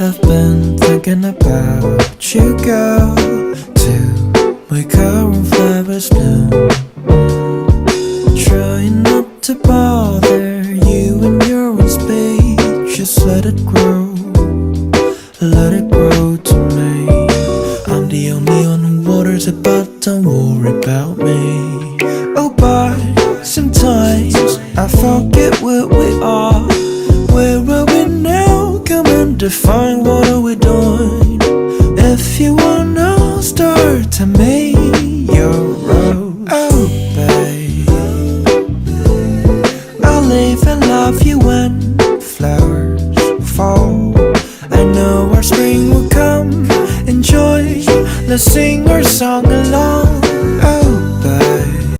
have been thinking about you, girl, to make our own flowers bloom. Trying not to bother you in your own space. Just let it grow to me. I'm the only one who waters it, but don't worry about me. Oh, but sometimes I forget where we are. Where are we now? Come and define, what are we doing? If you wanna start to make your road, oh babe, I'll live and love you when flowers fall. I know our spring will come. Enjoy, let's sing our song along.